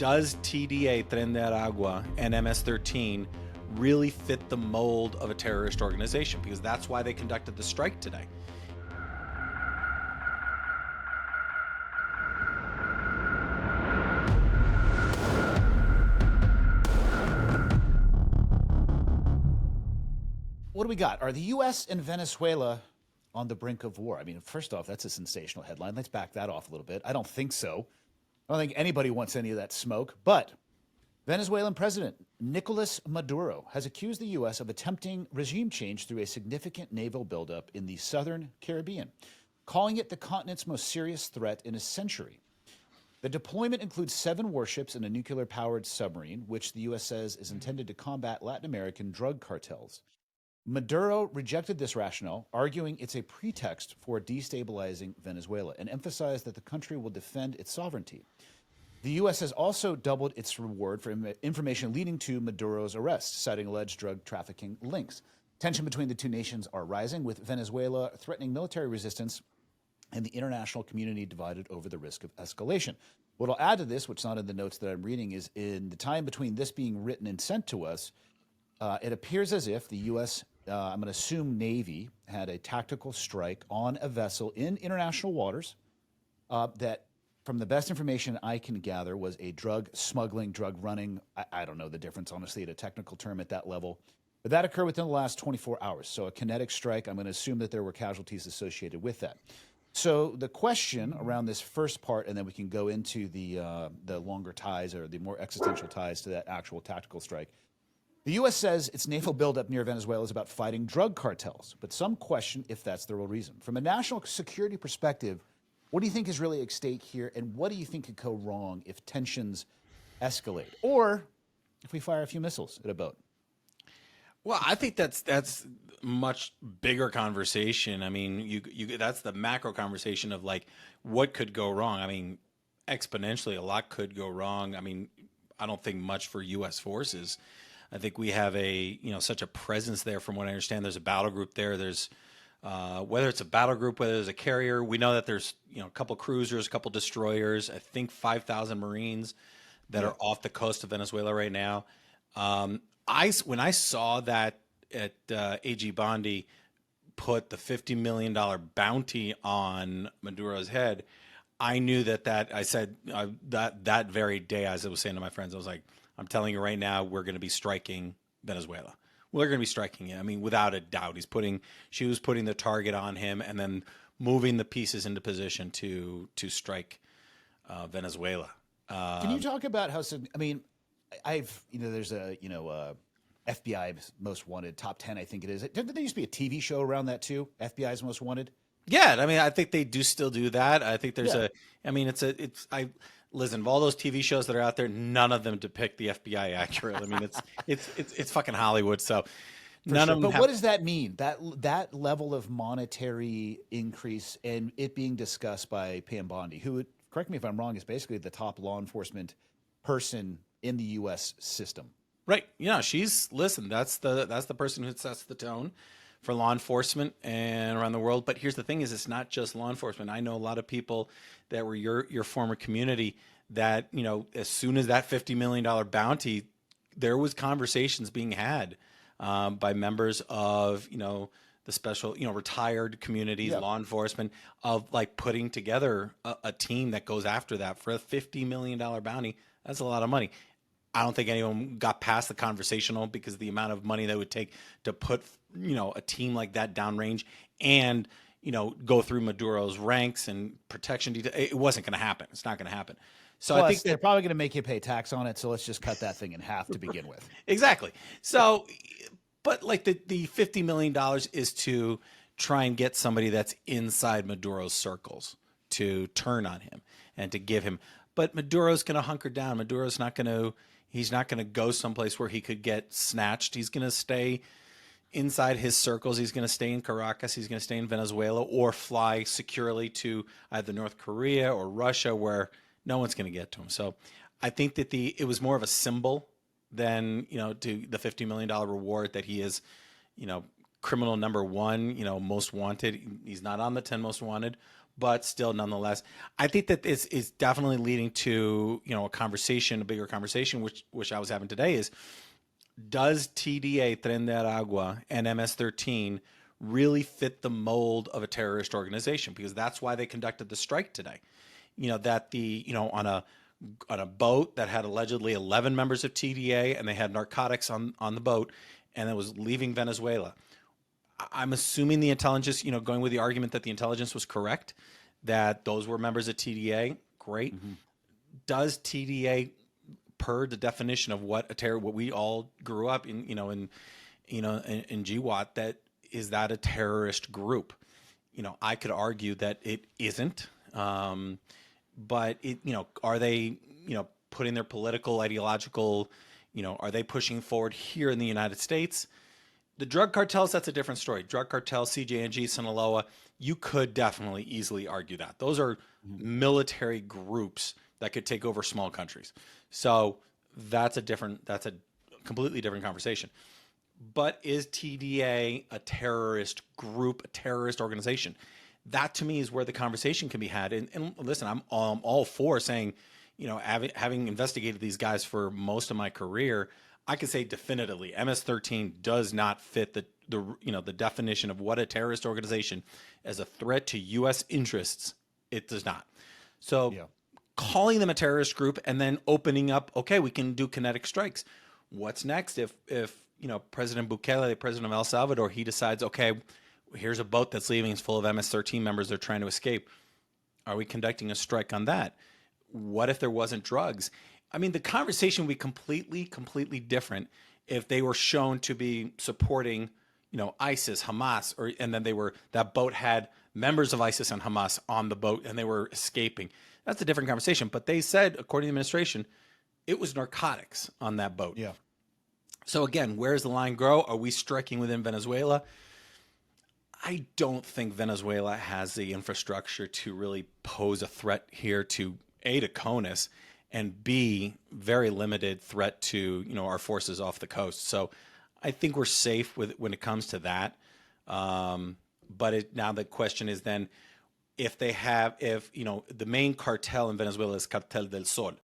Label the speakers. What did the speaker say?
Speaker 1: does TDA, Tren de Aragua, and MS-13 really fit the mold of a terrorist organization? Because that's why they conducted the strike today.
Speaker 2: What do we got? Are the U.S. and Venezuela on the brink of war? I mean, first off, that's a sensational headline. Let's back that off a little bit. I don't think so. I don't think anybody wants any of that smoke. But Venezuelan President Nicolás Maduro has accused the U.S. of attempting regime change through a significant naval buildup in the southern Caribbean, calling it the continent's most serious threat in a century. The deployment includes 7 warships and a nuclear-powered submarine, which the U.S. says is intended to combat Latin American drug cartels. Maduro rejected this rationale, arguing it's a pretext for destabilizing Venezuela, and emphasized that the country will defend its sovereignty. The U.S. has also doubled its reward for information leading to Maduro's arrest, citing alleged drug trafficking links. Tension between the two nations are rising, with Venezuela threatening military resistance and the international community divided over the risk of escalation. What I'll add to this, which is not in the notes that I'm reading, is in the time between this being written and sent to us, it appears as if the U.S., I'm going to assume Navy, had a tactical strike on a vessel in international waters that, from the best information I can gather, was a drug smuggling, drug running. I don't know the difference, honestly, at a technical term at that level. But that occurred within the last 24 hours. So a kinetic strike, I'm going to assume that there were casualties associated with that. So the question around this first part, and then we can go into the longer ties or the more existential ties to that actual tactical strike. The U.S. says its naval buildup near Venezuela is about fighting drug cartels, but some question if that's the real reason. From a national security perspective, what do you think is really at stake here, and what do you think could go wrong if tensions escalate, or if we fire a few missiles at a boat?
Speaker 1: Well, I think that's much bigger conversation. I mean, you that's the macro conversation of like what could go wrong. I mean, exponentially, a lot could go wrong. I mean, I don't think much for U.S. forces. I think we have such a presence there. From what I understand, there's a battle group there. There's whether it's a battle group, whether there's a carrier. We know that there's a couple cruisers, a couple destroyers. I think 5,000 Marines that are off the coast of Venezuela right now. When I saw that at AG Bondi put the $50 million bounty on Maduro's head, I knew that I said that very day, as I was saying to my friends, I was like, I'm telling you right now, we're going to be striking Venezuela. We're going to be striking it. I mean, without a doubt, she was putting the target on him and then moving the pieces into position to strike Venezuela.
Speaker 2: Can you talk about how? I mean, there's a FBI Most Wanted top 10, I think it is. Didn't there used to be a TV show around that too? FBI's Most Wanted.
Speaker 1: Yeah, I mean, I think they do still do that. I think there's listen, of all those TV shows that are out there, none of them depict the FBI accurately. I mean, it's fucking Hollywood, so none of them.
Speaker 2: But what does that mean? That level of monetary increase and it being discussed by Pam Bondi, who, correct me if I'm wrong, is basically the top law enforcement person in the U.S. system.
Speaker 1: Right. Yeah, that's the person who sets the tone for law enforcement and around the world. But here's the thing: is it's not just law enforcement. I know a lot of people that were your former community that as soon as that $50 million bounty, there was conversations being had by members of the special retired communities, law enforcement, of like putting together a team that goes after that for a $50 million bounty. That's a lot of money. I don't think anyone got past the conversational because the amount of money that would take to put, a team like that downrange and, go through Maduro's ranks and protection detail. It wasn't going to happen. It's not going to happen. So
Speaker 2: Plus,
Speaker 1: I think
Speaker 2: they're probably going to make you pay tax on it. So let's just cut that thing in half to begin with.
Speaker 1: Exactly. So, but like the $50 million is to try and get somebody that's inside Maduro's circles to turn on him and to give him. But Maduro's going to hunker down. He's not going to go someplace where he could get snatched. He's going to stay inside his circles. He's going to stay in Caracas. He's going to stay in Venezuela or fly securely to either North Korea or Russia where no one's going to get to him. So I think that it was more of a symbol than, to the $50 million reward that he is, criminal number one, most wanted. He's not on the 10 most wanted, but still, nonetheless, I think that this is definitely leading to, a conversation, a bigger conversation, which I was having today is, does TDA, Tren de Aragua, and MS-13 really fit the mold of a terrorist organization? Because that's why they conducted the strike today. That on a boat that had allegedly 11 members of TDA, and they had narcotics on the boat, and it was leaving Venezuela. I'm assuming the intelligence, going with the argument that the intelligence was correct, that those were members of TDA. Great. Does TDA, per the definition of what we all grew up in, in GWAT, that is that a terrorist group? I could argue that it isn't. But are they, putting their political, ideological, are they pushing forward here in the United States? The drug cartels, that's a different story. Drug cartel, CJNG, Sinaloa, you could definitely easily argue that. Those are military groups that could take over small countries. So that's a completely different conversation. But is TDA a terrorist group, a terrorist organization? That to me is where the conversation can be had. And listen, I'm all for saying, having investigated these guys for most of my career, I can say definitively MS-13 does not fit the definition of what a terrorist organization as a threat to U.S. interests. It does not. So calling them a terrorist group and then opening up, okay, we can do kinetic strikes. What's next if President Bukele, the president of El Salvador, he decides, okay, here's a boat that's leaving, it's full of MS-13 members, they're trying to escape. Are we conducting a strike on that? What if there wasn't drugs? I mean, the conversation would be completely different if they were shown to be supporting, ISIS, Hamas, and then that boat had members of ISIS and Hamas on the boat and they were escaping. That's a different conversation. But they said, according to the administration, it was narcotics on that boat.
Speaker 2: Yeah.
Speaker 1: So again, where's the line grow? Are we striking within Venezuela? I don't think Venezuela has the infrastructure to really pose a threat here to A, to CONUS, and B, very limited threat to, our forces off the coast. So I think we're safe when it comes to that. But now the question is then, if the main cartel in Venezuela is Cartel del Sol,